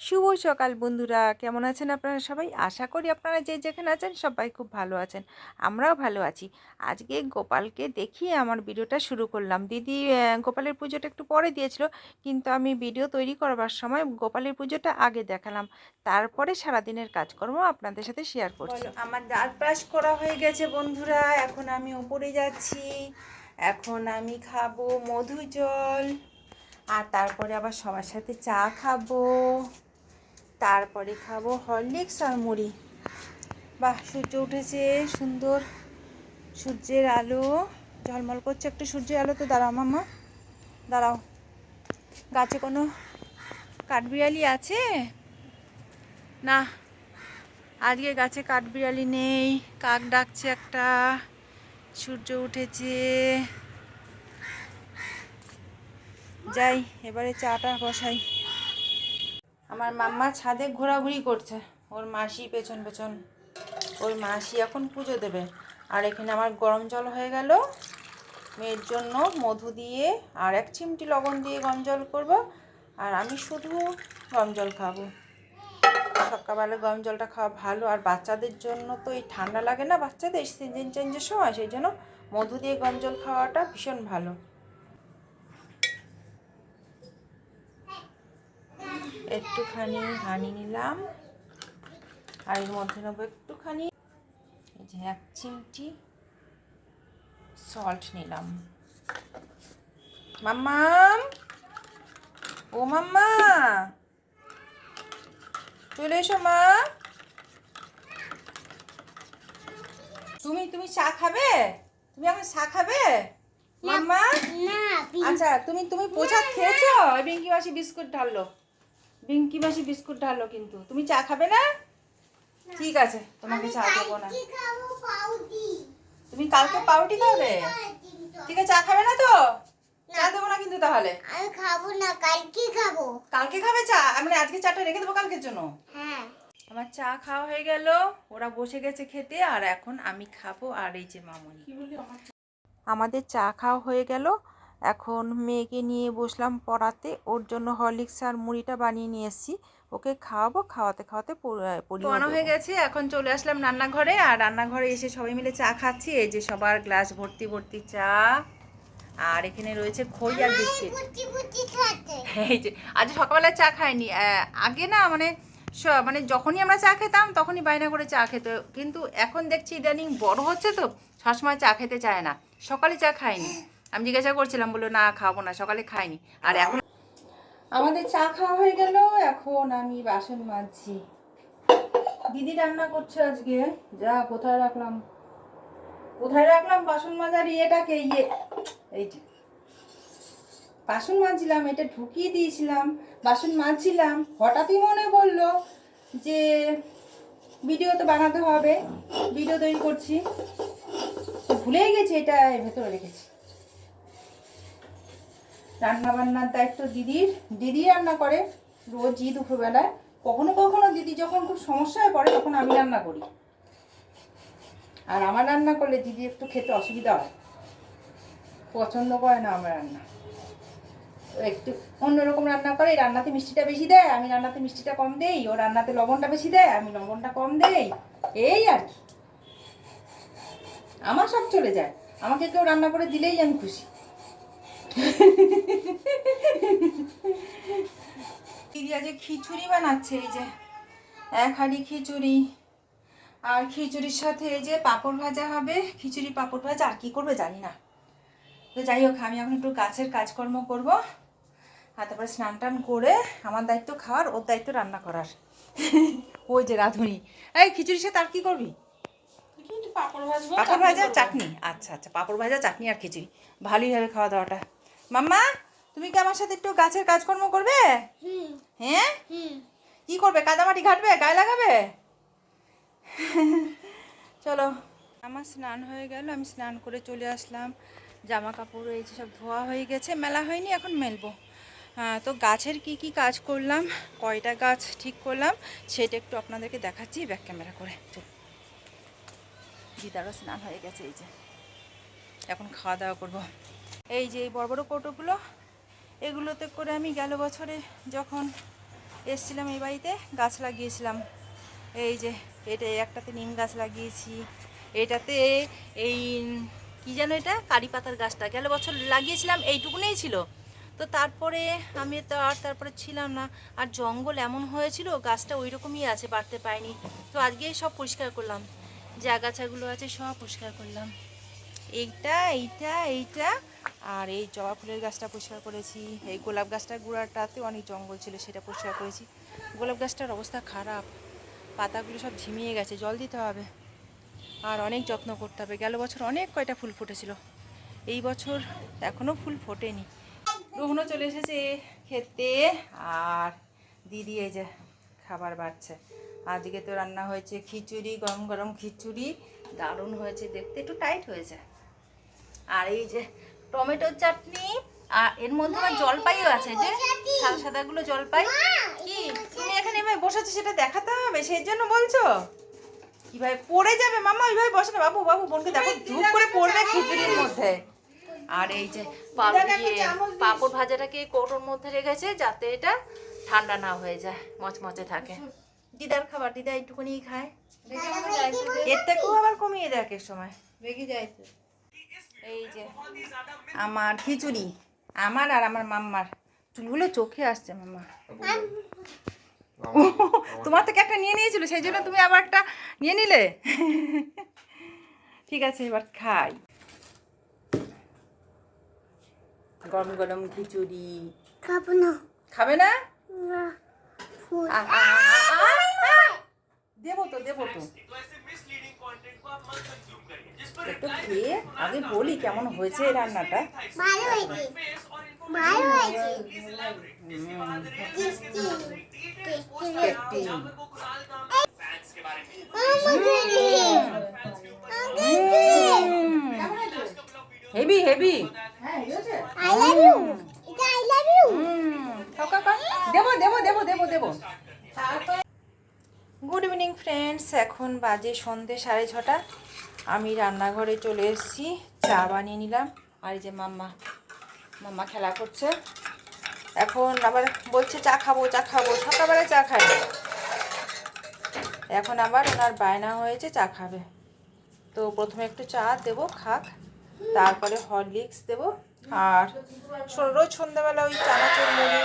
শুভ সকাল বন্ধুরা, কেমন আছেন আপনারা সবাই? আশা করি আপনারা যে যেখানে আছেন সবাই খুব ভালো আছেন। আমরাও ভালো আছি। আজকে গোপালকে দেখিয়ে আমার ভিডিওটা শুরু করলাম। দিদি গোপালের পুজোটা একটু পরে দিয়েছিল, কিন্তু আমি ভিডিও তৈরি করবার সময় গোপালের পুজোটা আগে দেখালাম। তারপরে সারাদিনের কাজকর্ম আপনাদের সাথে শেয়ার করছি। আমার দাঁত ব্রাশ করা হয়ে গেছে বন্ধুরা, এখন আমি উপরে যাচ্ছি। এখন আমি খাবো মধু জল, আর তারপরে আবার সবার সাথে চা খাবো। তারপরে খাবো হরলিক্স আর মুড়ি। বাহ, সূর্য উঠেছে, সুন্দর সূর্যের আলো ঝলমল করছে। একটু সূর্যের আলোতে দাঁড়াও মাম্মা, দাঁড়াও। গাছে কোনো কাঠবিড়ালি আছে? না, আজকে গাছে কাঠবিড়ালি নেই। কাক ডাকছে একটা। সূর্য উঠেছে। যাই, এবারে চাটা বসাই। আমার মাম্মা ছাদে ঘোরাঘুরি করছে, ওর মাসি পেছন পেছন। ওর মাসি এখন পুজো দেবে। আর এখানে আমার গরম জল হয়ে গেল। মেয়ের জন্য মধু দিয়ে আর 1 চিমটি লবণ দিয়ে গরম জল করবো। আর আমি শুধু গরম জল খাবো। সকালবেলা গরম জলটা খাওয়া ভালো। আর বাচ্চাদের জন্য তো এই ঠান্ডা লাগে না, বাচ্চাদের সিজন চেঞ্জের সময়, সেই জন্য মধু দিয়ে গরম জল খাওয়াটা ভীষণ ভালো। একটুখানি হানি নিলাম, আর এর মধ্যে নেবো একটুখানি, এই যে 1 চিমটি সল্ট নিলাম। মাম্মাম, ও মাম্মা, চলে এসো মা। তুমি তুমি চা খাবে? তুমি এখন চা খাবে মাম্মা? আচ্ছা, তুমি তুমি প্রসাদ খেয়েছো? বিঙ্কি মাসি বিস্কুট ঢাললো, বিঙ্কি মাসি বিস্কুট ঢাললো, কিন্তু তুমি চা খাবে না? ঠিক আছে, তোমাকে চা দেবো না। তুমি কালকে পাউরুটি খাবে? ঠিক আছে, চা খাবে না তো? চা দেবো না কিন্তু তাহলে। আমি খাবো না, কালকে খাবো। কালকে খাবে চা? আমি আজকে চাটা রেখে দেবো কালকের জন্য। হ্যাঁ। আমার চা খাওয়া হয়ে গেল, ওরা বসে গেছে খেতে, আর এখন আমি খাবো। আর এই যে মামুনি, আমাদের চা খাওয়া হয়ে গেল। এখন মেয়েকে নিয়ে বসলাম পড়াতে। ওর জন্য হরলিক্স আর মুড়িটা বানিয়ে নিয়ে এসেছি, ওকে খাওয়াবো। খাওয়াতে খাওয়াতে পড়ানো হয়ে গেছে। এখন চলে আসলাম রান্নাঘরে, আর রান্নাঘরে এসে সবাই মিলে চা খাচ্ছি। এই যে সবার গ্লাস ভর্তি ভর্তি চা, আর এখানে রয়েছে খই আর বিস্কিট। এই যে আজ সকালবেলা চা খাইনি। আগে না মানে মানে যখনই আমরা চা খেতাম তখনই বায়না করে চা খেত, কিন্তু এখন দেখছি ইদানিং বড় হচ্ছে তো সবসময় চা খেতে চায় না। সকালে চা খাইনি, আমি জিজ্ঞাসা করছিলাম, বললো না খাবো না, সকালে খাইনি। আর এখন আমাদের চা খাওয়া হয়ে গেল, এখন আমি বাসন মাজছি। দিদি রান্না করছে আজকে। যা, কোথায় রাখলাম কোথায় রাখলাম বাসন মাজার ইয়েটাকে, এই যে বাসন মাজছিলাম, এটা ঢুকিয়ে দিয়েছিলাম, বাসন মাজছিলাম, হঠাৎই মনে পড়লো যে ভিডিও তো বানাতে হবে, ভিডিও তৈরি করছি, তো ভুলেই গেছি এটা ভেতরে রেখেছি। রান্না বান্নার দায়িত্ব দিদির। দিদি রান্না করে রোজই দুপুরবেলায়। কখনো কখনো দিদি যখন খুব সমস্যায় পড়ে তখন আমি রান্না করি, আর আমার রান্না করলে দিদি একটু খেতে অসুবিধা হয়, পছন্দ করে না আমার রান্না। একটু অন্যরকম রান্না করে, রান্নাতে মিষ্টিটা বেশি দেয়, আমি রান্নাতে মিষ্টিটা কম দেই, ও রান্নাতে লবণটা বেশি দেয়, আমি লবণটা কম দেই, এই আর কি। আমার সব চলে যায়, আমাকে কেউ রান্না করে দিলেই আমি খুশি। দিদি আজকে খিচুড়ি বানাচ্ছে, এই যে 1 হাঁড়ি খিচুড়ি, আর খিচুড়ির সাথে এই যে পাঁপড় ভাজা হবে। খিচুড়ি পাঁপড় ভাজা, আর কি করবে জানি না। তো যাই হোক, আমি এখন একটু গাছের কাজকর্ম করবো, আর তারপরে স্নান টান করে, আমার দায়িত্ব খাওয়ার, ওর দায়িত্ব রান্না করার। ওই যে রাঁধুনি। এই খিচুড়ির সাথে আর কি করবি? পাঁপড় ভাজা, চাটনি। আচ্ছা আচ্ছা, পাঁপড় ভাজা, চাটনি আর খিচুড়ি, ভালোই হবে খাওয়া দাওয়াটা। মাম্মা, তুমি কি আমার সাথে একটু গাছের কাজকর্ম করবে? হ্যাঁ, কি করবে? কাদামাটি ঘাটবে, গায়ে লাগাবে? চলো। আমার স্নান হয়ে গেল, আমি স্নান করে চলে আসলাম। জামা কাপড় এই যে সব ধোয়া হয়ে গেছে, মেলা হয়নি, এখন মেলবো। তো গাছের কি কি কাজ করলাম, কয়টা গাছ ঠিক করলাম, সেটা একটু আপনাদেরকে দেখাচ্ছি ব্যাক ক্যামেরা করে। দিদারও স্নান হয়ে গেছে, এই যে এখন খাওয়া দাওয়া করবো। এই যে এই বড় বড় কৌটোগুলো, এগুলোতে করে আমি গেল বছরে যখন এসছিলাম এই বাড়িতে, গাছ লাগিয়েছিলাম। এই যে এটা একটাতে নিম গাছ লাগিয়েছি, এটাতে এই কি যেন এটা কারি পাতার গাছটা গেল বছর লাগিয়েছিলাম, এইটুকুনেই ছিল। তো তারপরে আমি তো আর তারপরে ছিলাম না, আর জঙ্গল এমন হয়েছিল গাছটা ওই রকমই আছে, বাড়তে পায়নি। তো আজকেই সব পরিষ্কার করলাম, যে আগাছাগুলো আছে সব পরিষ্কার করলাম। এইটা এইটা এইটা আর এই জবা ফুলের গাছটা পরিষ্কার করেছি। এই গোলাপ গাছটার গোড়াটাতে অনেক জঙ্গল ছিল, সেটা পরিষ্কার করেছি। গোলাপ গাছটার অবস্থা খারাপ, পাতাগুলো সব ঝিমিয়ে গেছে, জল দিতে হবে আর অনেক যত্ন করতে হবে। গেল বছর অনেক কয়টা ফুল ফুটেছিল, এই বছর এখনও ফুল ফোটেনি। রুহনও চলে এসেছে খেতে, আর দিদি এই যে খাবার বাড়ছে। আজকে তো রান্না হয়েছে খিচুড়ি, গরম গরম খিচুড়ি, দারুণ হয়েছে দেখতে, একটু টাইট হয়েছে। আর এই যে টমেটোর চাটনি, আর এর মধ্যে আবার জলপাইও আছে, যে সাদা সাদাগুলো জলপাই। কি তুমি এখানে এভাবে বসেছো সেটা দেখাতে হবে, সেই জন্য বলছো? কিভাবে পড়ে যাবে মামা, ওইভাবে বসে না। বাবু বাবু বোনকে দেখো, ধূপ করে পড়বে খিচুড়ির মধ্যে। আর এই যে পাঁপড় ভাজাটাকে কৌটোর মধ্যে রেখেছে যাতে এটা ঠান্ডা না হয়ে যায়, মচমচে থাকে। দিদার খাবার, দিদা একটুখানি খায়, এর থেকেও আবার কমিয়ে দেয় এক সময়, রেগে যায় তো। এই যে আমার খিচুড়ি, আমার আর আমার মাম্মার। চুলগুলো চোখে আসছে মাম্মা। তোমার থেকে একটা নিয়ে নিয়েছিল, সেই জন্য তুমি আবার একটা নিয়ে নিলে। ঠিক আছে, এবার খাই গরম গরম খিচুড়ি। খাবো না। খাবে না? দেবো তো দেবো তো, একটু খেয়ে আগে বলি কেমন হয়েছে এই রান্নাটা। ভালো হয়েছে, ভালো হয়েছে। Tasty, tasty. Heavy heavy. I love you, এটা আই লাভ ইউ। দেবো দেবো দেবো দেবো দেবো। গুড ইভিনিং ফ্রেন্ডস, এখন বাজে সন্ধে 6:30। আমি রান্নাঘরে চলে এসেছি, চা বানিয়ে নিলাম। আর এই যে মাম্মা, মাম্মা খেলা করছে। এখন আবার বলছে চা খাবো চা খাবো, সকালবেলায় চা খাই, এখন আবার ওনার বায়না হয়েছে চা খাবে। তো প্রথমে একটু চা দেবো খাক, তারপরে হরলিক্স দেবো। আর রোজ সন্ধ্যাবেলা ওই চানাচুর মুড়ি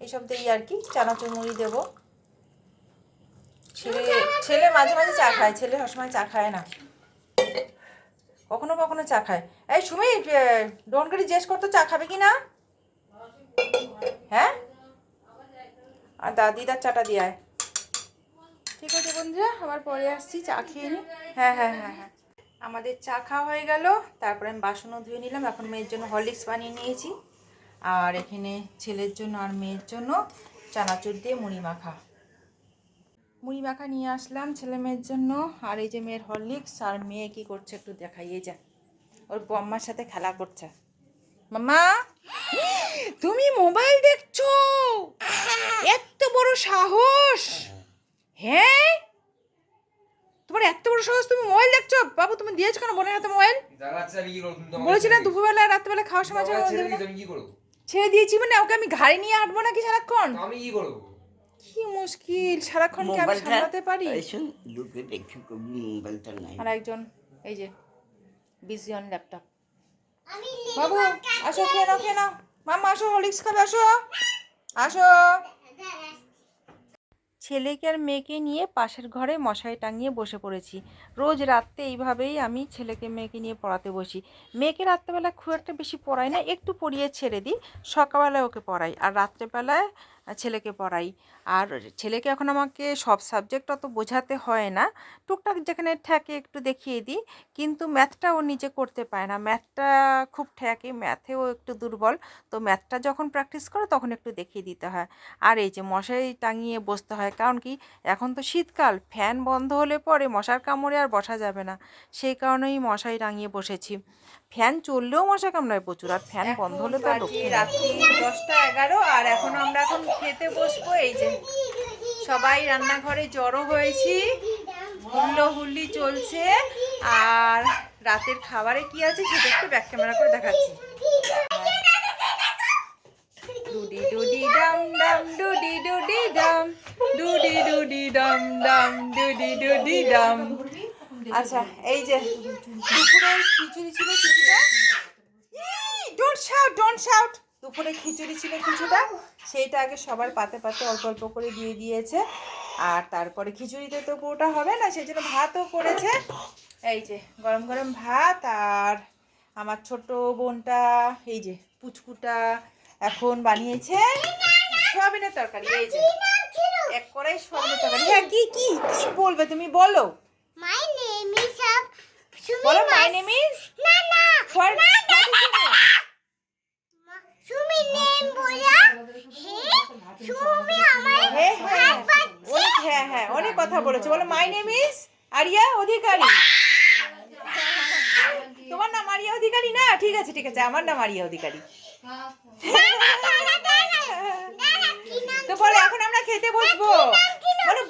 এইসব দিই আর কি, চানাচুর মুড়ি দেবো। ছেলে মাঝে মাঝে চা খায়, ছেলে সবসময় চা খায় না, কখনো কখনো চা খায়। এই সুমি, ডোনকে জিজ্ঞেস করতো চা খাবে কি না। হ্যাঁ, আর দিদার চাটা দিয়ে আয়। ঠিক আছে বন্ধুরা, আবার পরে আসছি, চা খেয়ে নি। হ্যাঁ হ্যাঁ হ্যাঁ হ্যাঁ, আমাদের চা খাওয়া হয়ে গেল, তারপরে আমি বাসনও ধুয়ে নিলাম। এখন মেয়ের জন্য হরলিক্স বানিয়ে নিয়েছি, আর এখানে ছেলের জন্য আর মেয়ের জন্য চানাচুর দিয়ে মুড়ি মাখা নিয়ে আসলাম ছেলে মেয়ের জন্য। আর এই যে মেয়ের হরলিক্স, আর মেয়ে কি করছে একটু দেখাই। এই যে ওর বম্মার সাথে খেলা করছে। মাম্মা, তুমি মোবাইল দেখছো? এত বড় সাহস! হ্যাঁ, তোমার এত বড় সাহস, তুমি মোবাইল দেখছো? বাবু তুমি দিয়েছো কেন বোনের হাতে মোবাইল? বলেছি না দুপুরবেলা রাত্রেবেলা খাওয়ার সময় ছেড়ে দিয়েছি, মানে ওকে আমি ঘাড়ে নিয়ে হাঁটবো নাকি সারাক্ষণ? আমি কি করব? কি মুশকিল, সারাক্ষণ কি আমি সামলাতে পারি? আর একজন এই যে বিজি অন ল্যাপটপ। বাবু আসো, খেয়ে নাও খেয়ে নাও। মাম্মা আসো, হরলিক্স খাবে, আসো আসো। ছেলেকে আর মেয়েকে নিয়ে পাশের ঘরে মশারি টাঙিয়ে বসে পড়েছি। রোজ রাত্রে এইভাবেই আমি ছেলেকে মেয়েকে নিয়ে পড়াতে বসি। মেয়েকে রাত্রেবেলা খুব একটা বেশি পড়াই না, একটু পড়িয়ে ছেড়ে দিই। সকালবেলায় ওকে পড়াই, আর রাত্রেবেলায় ছেলেকে পড়াই। আর ছেলেকে এখন আমাকে সব সাবজেক্ট অত বোঝাতে হয় না, টুকটাক যেখানে ঠেকে একটু দেখিয়ে দিই। কিন্তু ম্যাথটা ও নিজে করতে পারে না, ম্যাথটা খুব ঠেকে, ম্যাথেও একটু দুর্বল। তো ম্যাথটা যখন প্র্যাকটিস করে তখন একটু দেখিয়ে দিতে হয়। আর এই যে মশারি টাঙিয়ে বসতে হয়, কারণ কি এখন তো শীতকাল, ফ্যান বন্ধ হলে পরে মশার কামড়ে আর বসা যাবে না, সেই কারণেই মশারি টাঙিয়ে বসেছি। ফ্যান চললেও মশা কামড়ায় প্রচুর, আর ফ্যান বন্ধ হলে তো রাত্রি 10টা 11। আর এখন আমরা খেতে বসবো। এই যে সবাই রান্নাঘরে জড়ো হয়েছি, হুল্লোহুল্লি চলছে। আর রাতের খাবারে কি আছে সেটা একটু ব্যাক ক্যামেরা করে দেখাচ্ছি। ডুডি ডুডি ডাম ডাম ডুডি ডুডি ডাম ডুডি ডুডি ডাম ডাম ডুডি ডুডি ডাম। আচ্ছা এই যে দুপুরে খিচুড়ি ছিল কিছুটা, ডোন্ট শাউট, দুপুরে খিচুড়ি ছিল কিছুটা, সেইটা আগে সবার পাতে পাতে অল্প অল্প করে দিয়ে দিয়েছে। আর তারপরে খিচুড়িতে তো পুরোটা হবে না, সেই জন্য ভাতও করেছে। এই যে গরম গরম ভাত, আর আমার ছোট বোনটা এই যে পুচকুটা এখন বানিয়েছে সয়াবিনের তরকারি। এই যে এক কড়াই সয়াবিনের তরকারি। হ্যাঁ কি কি কি বলবে তুমি, বলো। My name is বলো মাই নেম ইজ না না ফর সুমি নেম বলা হে সুমি আমার হ্যাঁ হ্যাঁ অনেক, হ্যাঁ হ্যাঁ অনেক কথা বলেছে। বলো মাই নেম ইজ আরিয়া অধিকারী। তোমার নাম আরিয়া অধিকারী না? ঠিক আছে ঠিক আছে, আমার নাম আরিয়া অধিকারী। তো বলো এখন আমরা খেতে বসবো। বলো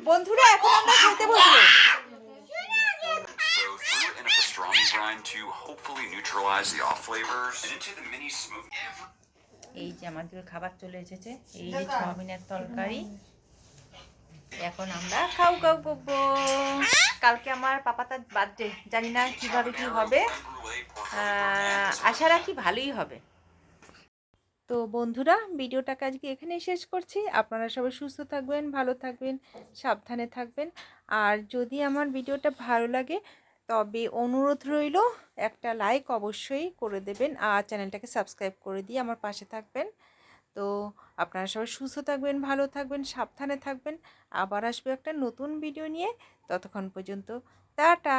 বন্ধুরা এখন আমরা খেতে বসবো। So through in a pastrami grind to hopefully neutralize the off flavors and into the mini smooth. এই যে আমাদের খাবার চলে এসেছে, এই যে সয়াবিনের তরকারি। এখন আমরা খাও খাও করবো। কালকে আমার পাপাতার বার্থডে, জানি না কিভাবে কি হবে, আশা রাখি ভালোই হবে। তো বন্ধুরা ভিডিওটাকে আজকে এখানেই শেষ করছি। আপনারা সবাই সুস্থ থাকবেন, ভালো থাকবেন, সাবধানে থাকবেন। আর যদি আমার ভিডিওটা ভালো লাগে তবে অনুরোধ রইল একটা লাইক অবশ্যই করে দেবেন, আর চ্যানেলটাকে সাবস্ক্রাইব করে দিয়ে আমার পাশে থাকবেন। তো আপনারা সবাই সুস্থ থাকবেন, ভালো থাকবেন, সাবধানে থাকবেন। আবার আসবে একটা নতুন ভিডিও নিয়ে, ততক্ষণ পর্যন্ত টাটা।